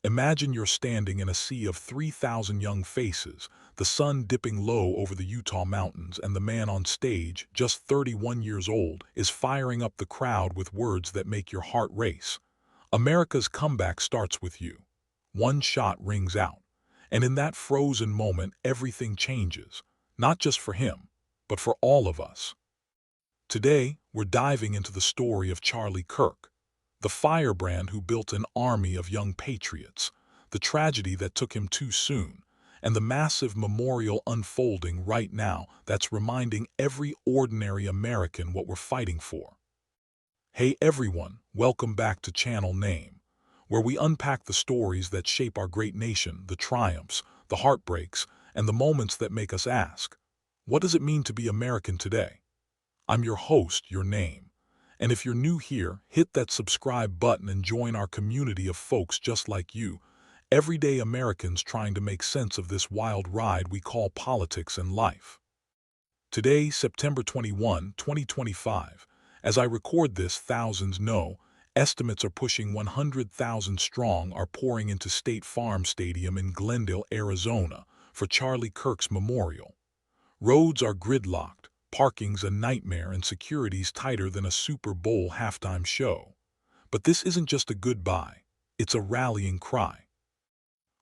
Imagine you're standing in a sea of 3,000 young faces, the sun dipping low over the Utah mountains, and the man on stage, just 31 years old, is firing up the crowd with words that make your heart race. America's comeback starts with you. One shot rings out, and in that frozen moment, everything changes, not just for him, but for all of us. Today, we're diving into the story of Charlie Kirk, the firebrand who built an army of young patriots, the tragedy that took him too soon, and the massive memorial unfolding right now that's reminding every ordinary American what we're fighting for. Hey everyone, welcome back to Channel Name, where we unpack the stories that shape our great nation, the triumphs, the heartbreaks, and the moments that make us ask, what does it mean to be American today? I'm your host, Your Name. And if you're new here, hit that subscribe button and join our community of folks just like you, everyday Americans trying to make sense of this wild ride we call politics and life. Today, September 21, 2025, as I record this, thousands know, estimates are pushing 100,000 strong are pouring into State Farm Stadium in Glendale, Arizona, for Charlie Kirk's memorial. Roads are gridlocked, parking's a nightmare, and security's tighter than a Super Bowl halftime show. But this isn't just a goodbye, it's a rallying cry.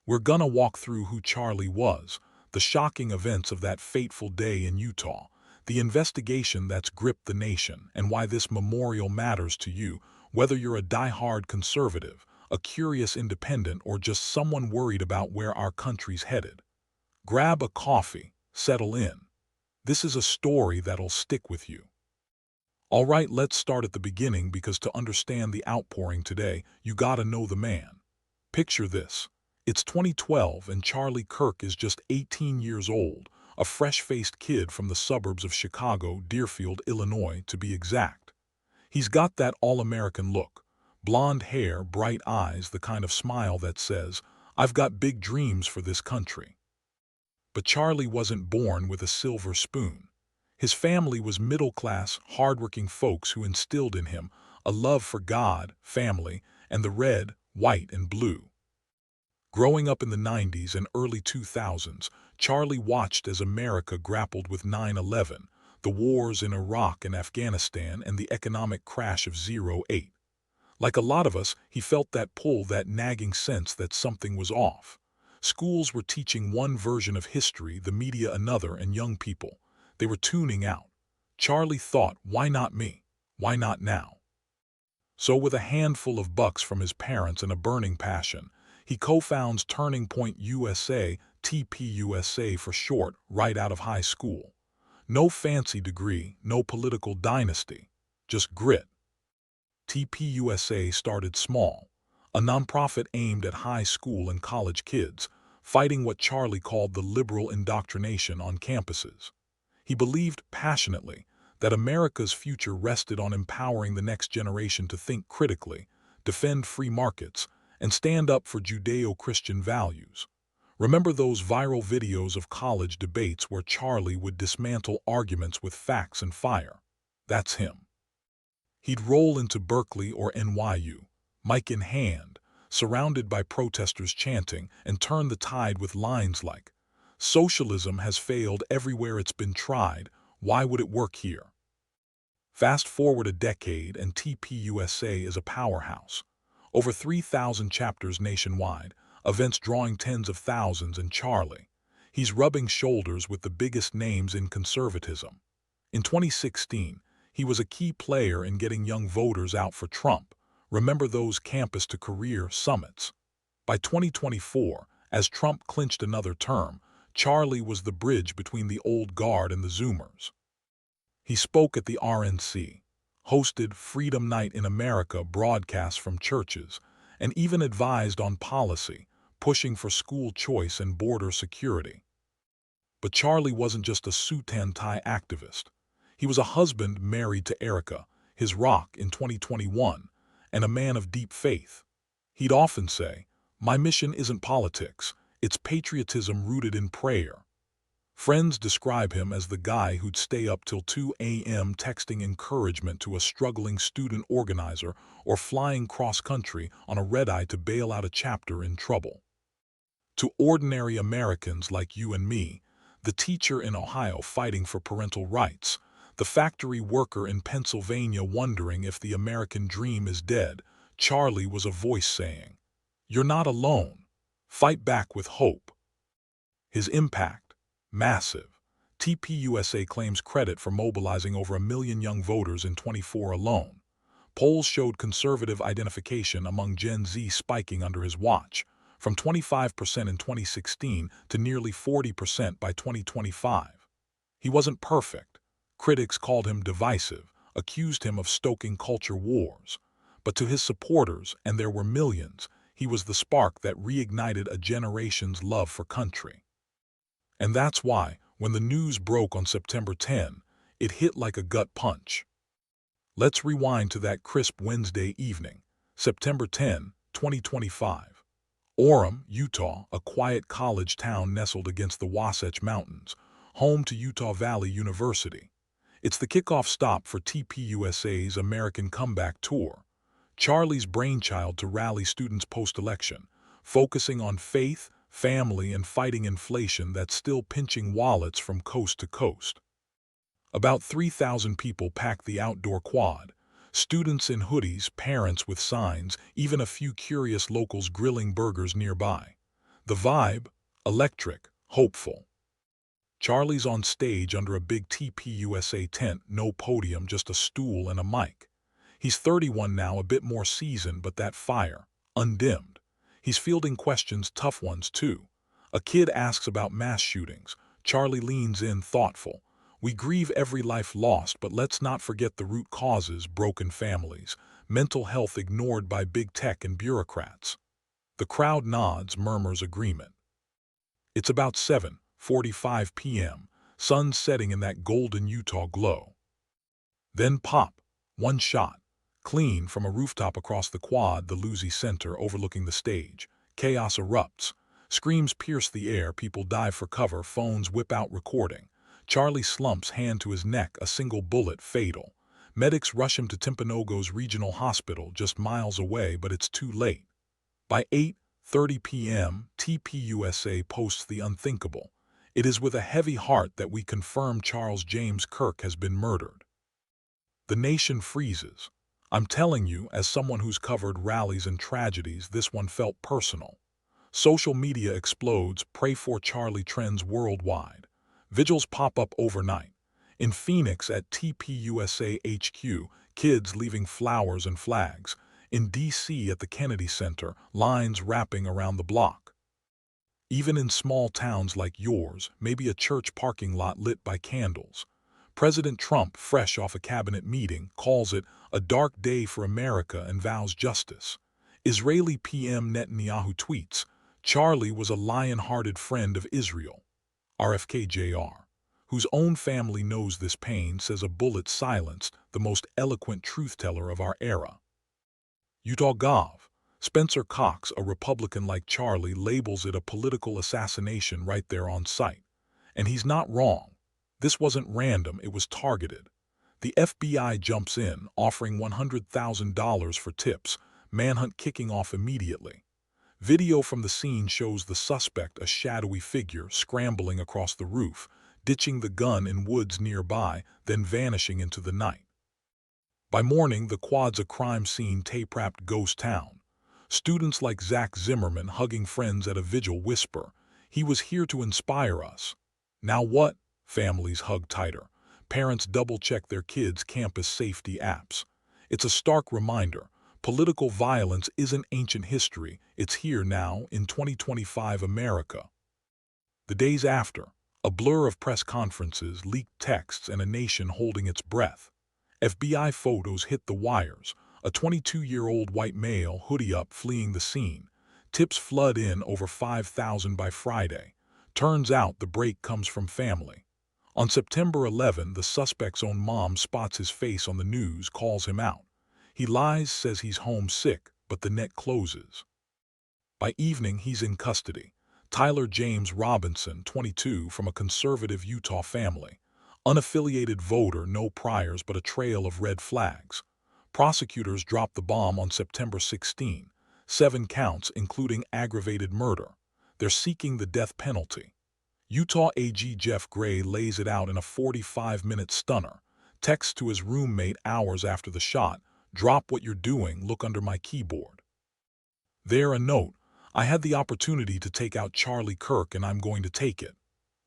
We're gonna walk through who Charlie was, the shocking events of that fateful day in Utah, the investigation that's gripped the nation, and why this memorial matters to you, whether you're a die-hard conservative, a curious independent, or just someone worried about where our country's headed. Grab a coffee, settle in. This is a story that'll stick with you. All right, let's start at the beginning, because to understand the outpouring today, you gotta know the man. Picture this. It's 2012 and Charlie Kirk is just 18 years old, a fresh-faced kid from the suburbs of Chicago, Deerfield, Illinois, to be exact. He's got that all-American look, blonde hair, bright eyes, the kind of smile that says, "I've got big dreams for this country." But Charlie wasn't born with a silver spoon. His family was middle-class, hard-working folks who instilled in him a love for God, family, and the red, white, and blue. Growing up in the 90s and early 2000s, Charlie watched as America grappled with 9/11, the wars in Iraq and Afghanistan, and the economic crash of '08. Like a lot of us, he felt that pull, that nagging sense that something was off. Schools were teaching one version of history, the media another, and young people, they were tuning out. Charlie thought, why not me? Why not now? So with a handful of bucks from his parents and a burning passion, he co-founds Turning Point USA, TPUSA for short, right out of high school. No fancy degree, no political dynasty, just grit. TPUSA started small, a nonprofit aimed at high school and college kids, fighting what Charlie called the liberal indoctrination on campuses. He believed passionately that America's future rested on empowering the next generation to think critically, defend free markets, and stand up for Judeo-Christian values. Remember those viral videos of college debates where Charlie would dismantle arguments with facts and fire? That's him. He'd roll into Berkeley or NYU, mic in hand, surrounded by protesters chanting, and turn the tide with lines like, "Socialism has failed everywhere it's been tried, why would it work here?" Fast forward a decade and TPUSA is a powerhouse. Over 3,000 chapters nationwide, events drawing tens of thousands, and Charlie, he's rubbing shoulders with the biggest names in conservatism. In 2016, he was a key player in getting young voters out for Trump. Remember those campus-to-career summits? By 2024, as Trump clinched another term, Charlie was the bridge between the old guard and the Zoomers. He spoke at the RNC, hosted Freedom Night in America broadcasts from churches, and even advised on policy, pushing for school choice and border security. But Charlie wasn't just a suit-and-tie activist. He was a husband married to Erika, his rock in 2021, and a man of deep faith. He'd often say, "My mission isn't politics, it's patriotism rooted in prayer." Friends describe him as the guy who'd stay up till 2 a.m. texting encouragement to a struggling student organizer or flying cross-country on a red-eye to bail out a chapter in trouble. To ordinary Americans like you and me, the teacher in Ohio fighting for parental rights, the factory worker in Pennsylvania wondering if the American dream is dead, Charlie was a voice saying, "You're not alone. Fight back with hope." His impact? Massive. TPUSA claims credit for mobilizing over 1 million young voters in 24 alone. Polls showed conservative identification among Gen Z spiking under his watch, from 25% in 2016 to nearly 40% by 2025. He wasn't perfect. Critics called him divisive, accused him of stoking culture wars. But to his supporters, and there were millions, he was the spark that reignited a generation's love for country. And that's why, when the news broke on September 10, it hit like a gut punch. Let's rewind to that crisp Wednesday evening, September 10, 2025. Orem, Utah, a quiet college town nestled against the Wasatch Mountains, home to Utah Valley University. It's the kickoff stop for TPUSA's American Comeback Tour, Charlie's brainchild to rally students post-election, focusing on faith, family, and fighting inflation that's still pinching wallets from coast to coast. About 3,000 people packed the outdoor quad, students in hoodies, parents with signs, even a few curious locals grilling burgers nearby. The vibe? Electric, hopeful. Charlie's on stage under a big TPUSA tent, no podium, just a stool and a mic. He's 31 now, a bit more seasoned, but that fire, undimmed. He's fielding questions, tough ones too. A kid asks about mass shootings. Charlie leans in, thoughtful. "We grieve every life lost, but let's not forget the root causes: broken families, mental health ignored by big tech and bureaucrats." The crowd nods, murmurs agreement. It's about 7:45 p.m., sun setting in that golden Utah glow. Then pop, one shot, clean from a rooftop across the quad, the Lucy Center overlooking the stage. Chaos erupts. Screams pierce the air, people dive for cover, phones whip out recording. Charlie slumps, hand to his neck, a single bullet, fatal. Medics rush him to Timpanogos Regional Hospital, just miles away, but it's too late. By 8:30 p.m., TPUSA posts the unthinkable. "It is with a heavy heart that we confirm Charles James Kirk has been murdered." The nation freezes. I'm telling you, as someone who's covered rallies and tragedies, this one felt personal. Social media explodes, "Pray for Charlie" trends worldwide. Vigils pop up overnight. In Phoenix at TPUSA HQ, kids leaving flowers and flags. In D.C. at the Kennedy Center, lines wrapping around the block. Even in small towns like yours, maybe a church parking lot lit by candles. President Trump, fresh off a cabinet meeting, calls it a dark day for America and vows justice. Israeli PM Netanyahu tweets, "Charlie was a lion-hearted friend of Israel." RFK Jr., whose own family knows this pain, says a bullet silenced the most eloquent truth-teller of our era. Utah Gov. Spencer Cox, a Republican like Charlie, labels it a political assassination right there on site. And he's not wrong. This wasn't random, it was targeted. The FBI jumps in, offering $100,000 for tips, manhunt kicking off immediately. Video from the scene shows the suspect, a shadowy figure, scrambling across the roof, ditching the gun in woods nearby, then vanishing into the night. By morning, the quad's a crime scene, tape-wrapped ghost town. Students like Zach Zimmerman hugging friends at a vigil whisper, "He was here to inspire us." Now what? Families hug tighter. Parents double-check their kids' campus safety apps. It's a stark reminder. Political violence isn't ancient history, it's here now in 2025 America. The days after, a blur of press conferences, leaked texts, and a nation holding its breath. FBI photos hit the wires, a 22-year-old white male, hoodie up, fleeing the scene. Tips flood in, over 5,000 by Friday. Turns out the break comes from family. On September 11, the suspect's own mom spots his face on the news, calls him out. He lies, says he's homesick, but the net closes. By evening, he's in custody. Tyler James Robinson, 22, from a conservative Utah family. Unaffiliated voter, no priors but a trail of red flags. Prosecutors dropped the bomb on September 16, 7 counts including aggravated murder. They're seeking the death penalty. Utah AG Jeff Gray lays it out in a 45-minute stunner. Texts to his roommate hours after the shot, "Drop what you're doing, look under my keyboard." There a note, "I had the opportunity to take out Charlie Kirk and I'm going to take it."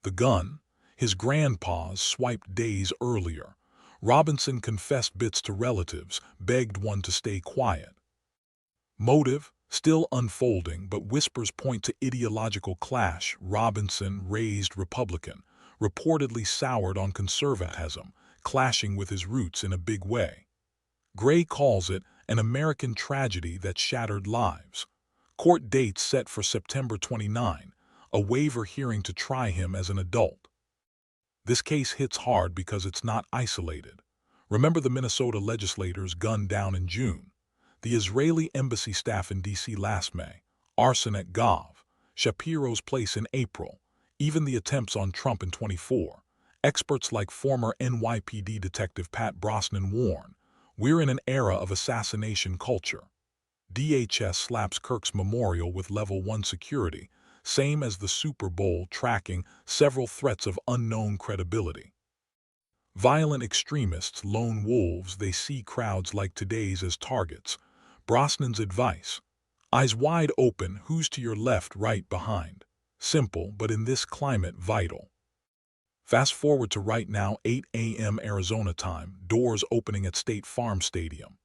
The gun? His grandpa's, swiped days earlier. Robinson confessed bits to relatives, begged one to stay quiet. Motive? Still unfolding, but whispers point to ideological clash. Robinson, raised Republican, reportedly soured on conservatism, clashing with his roots in a big way. Gray calls it an American tragedy that shattered lives. Court dates set for September 29, a waiver hearing to try him as an adult. This case hits hard because it's not isolated. Remember the Minnesota legislators gunned down in June, the Israeli embassy staff in D.C. last May, arson at Gov, Shapiro's place in April, even the attempts on Trump in 24. Experts like former NYPD detective Pat Brosnan warn, we're in an era of assassination culture. DHS slaps Kirk's memorial with Level 1 security, same as the Super Bowl, tracking several threats of unknown credibility. Violent extremists, lone wolves, they see crowds like today's as targets. Brosnan's advice: eyes wide open, who's to your left, right, behind. Simple, but in this climate vital. Fast forward to right now, 8 a.m. Arizona time, doors opening at State Farm Stadium.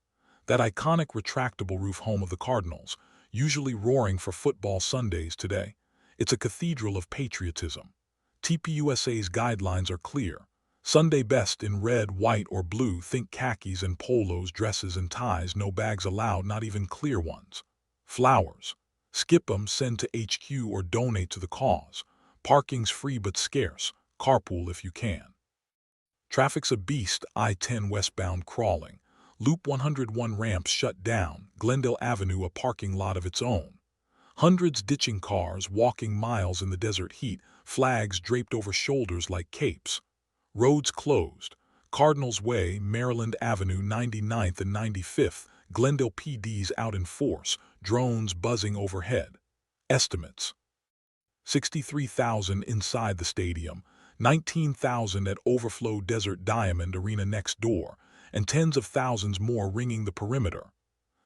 That iconic retractable roof home of the Cardinals, usually roaring for football Sundays today. It's a cathedral of patriotism. TPUSA's guidelines are clear. Sunday best in red, white, or blue. Think khakis and polos, dresses and ties, no bags allowed, not even clear ones. Flowers. Skip 'em, send to HQ or donate to the cause. Parking's free but scarce. Carpool if you can. Traffic's a beast, I-10 westbound crawling. Loop 101 ramps shut down, Glendale Avenue a parking lot of its own. Hundreds ditching cars, walking miles in the desert heat, flags draped over shoulders like capes. Roads closed. Cardinals Way, Maryland Avenue, 99th and 95th, Glendale PD's out in force, drones buzzing overhead. Estimates: 63,000 inside the stadium, 19,000 at Overflow Desert Diamond Arena next door, and tens of thousands more ringing the perimeter.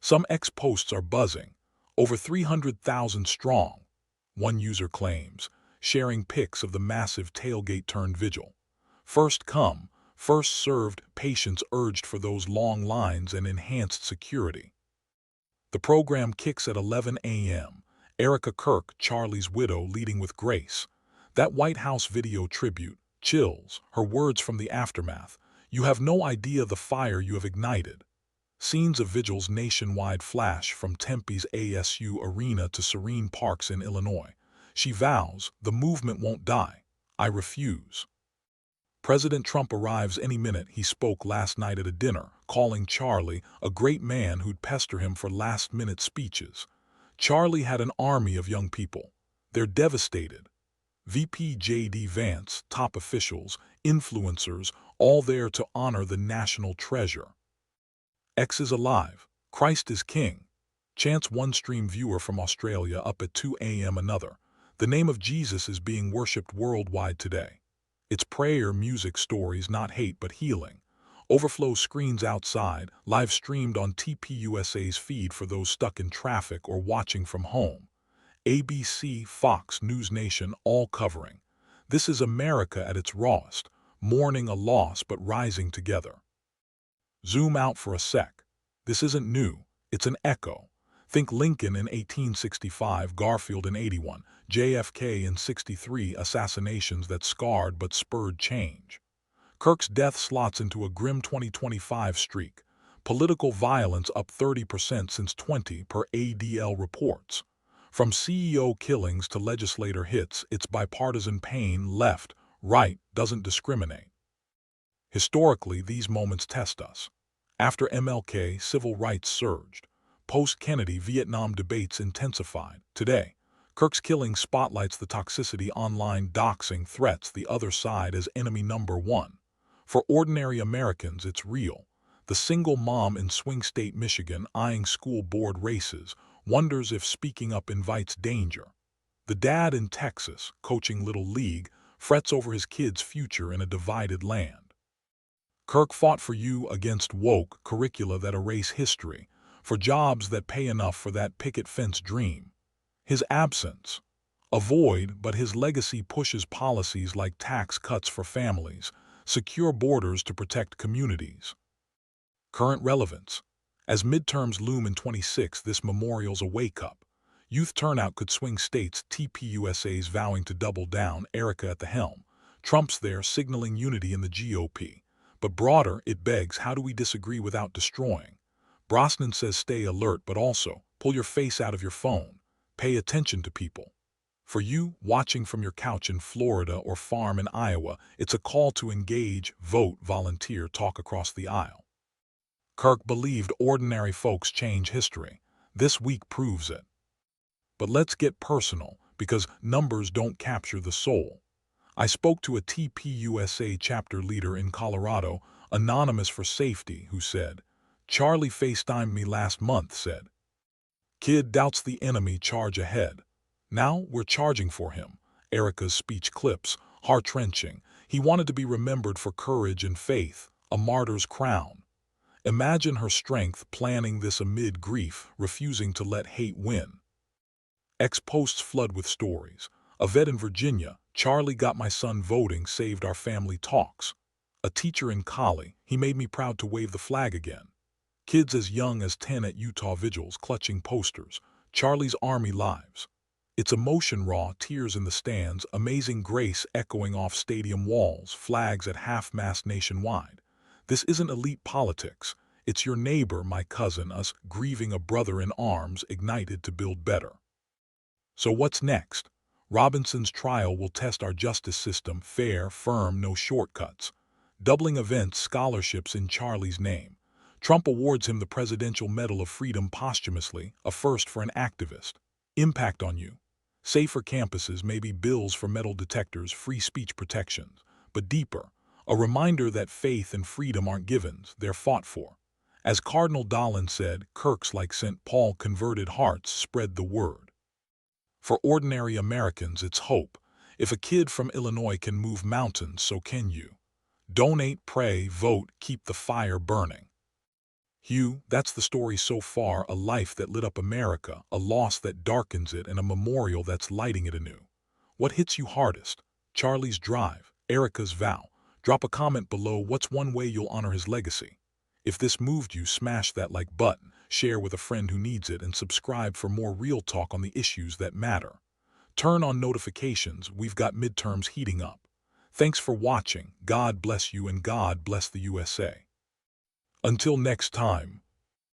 Some ex-posts are buzzing, over 300,000 strong. One user claims, sharing pics of the massive tailgate-turned-vigil. First come, first served, patience urged for those long lines and enhanced security. The program kicks at 11 a.m. Erika Kirk, Charlie's widow, leading with grace. That White House video tribute, chills, her words from the aftermath. You have no idea the fire you have ignited. Scenes of vigils nationwide flash from Tempe's ASU Arena to serene parks in Illinois. She vows, the movement won't die. I refuse. President Trump arrives any minute. He spoke last night at a dinner, calling Charlie a great man who'd pester him for last-minute speeches. Charlie had an army of young people. They're devastated. VP J.D. Vance, top officials, influencers, all there to honor the national treasure. X is alive. Christ is king. Chants one stream viewer from Australia. Up at 2 a.m. another. The name of Jesus is being worshipped worldwide today. It's prayer, music, stories, not hate but healing. Overflow screens outside, live streamed on TPUSA's feed for those stuck in traffic or watching from home. ABC, Fox, News Nation, all covering. This is America at its rawest, mourning a loss but rising together. Zoom out for a sec. This isn't new, it's an echo. Think Lincoln in 1865, Garfield in 81, JFK in 63, assassinations that scarred but spurred change. Kirk's death slots into a grim 2025 streak. Political violence up 30% since 20 per ADL reports. From CEO killings to legislator hits, it's bipartisan pain. Left, right, doesn't discriminate. Historically, these moments test us. After MLK, civil rights surged. Post-Kennedy, Vietnam debates intensified. Today, Kirk's killing spotlights the toxicity online doxing threats the other side as enemy number one. For ordinary Americans, it's real. The single mom in swing state Michigan eyeing school board races wonders if speaking up invites danger. The dad in Texas, coaching Little League, frets over his kid's future in a divided land. Kirk fought for you against woke curricula that erase history, for jobs that pay enough for that picket fence dream. His absence, a void, but his legacy pushes policies like tax cuts for families, secure borders to protect communities. Current relevance. As midterms loom in 26, this memorial's a wake-up. Youth turnout could swing states, TPUSA's vowing to double down, Erika at the helm. Trump's there signaling unity in the GOP. But broader, it begs, how do we disagree without destroying? Brosnan says stay alert, but also, pull your face out of your phone. Pay attention to people. For you, watching from your couch in Florida or farm in Iowa, it's a call to engage, vote, volunteer, talk across the aisle. Kirk believed ordinary folks change history. This week proves it. But let's get personal, because numbers don't capture the soul. I spoke to a TPUSA chapter leader in Colorado, anonymous for safety, who said, "Charlie FaceTimed me last month, said, kid doubts the enemy, charge ahead. Now we're charging for him." Erika's speech clips, heart-wrenching. He wanted to be remembered for courage and faith, a martyr's crown. Imagine her strength planning this amid grief, refusing to let hate win. Ex-posts flood with stories. A vet in Virginia, Charlie got my son voting, saved our family talks. A teacher in Cali, he made me proud to wave the flag again. Kids as young as 10 at Utah vigils clutching posters, Charlie's Army Lives. It's emotion raw, tears in the stands, amazing grace echoing off stadium walls, flags at half-mast nationwide. This isn't elite politics. It's your neighbor, my cousin, us grieving a brother in arms, ignited to build better. So what's next? Robinson's trial will test our justice system, fair, firm, no shortcuts. Doubling events, scholarships in Charlie's name. Trump awards him the Presidential Medal of Freedom posthumously, a first for an activist. Impact on you. Safer campuses, maybe bills for metal detectors, free speech protections. But deeper, a reminder that faith and freedom aren't givens, they're fought for. As Cardinal Dolan said, Kirk's like St. Paul, converted hearts spread the word. For ordinary Americans, it's hope. If a kid from Illinois can move mountains, so can you. Donate, pray, vote, keep the fire burning. Hugh, that's the story so far, a life that lit up America, a loss that darkens it, and a memorial that's lighting it anew. What hits you hardest? Charlie's drive, Erika's vow. Drop a comment below. What's one way you'll honor his legacy? If this moved you, smash that like button, share with a friend who needs it, and subscribe for more real talk on the issues that matter. Turn on notifications, we've got midterms heating up. Thanks for watching. God bless you and God bless the USA. Until next time.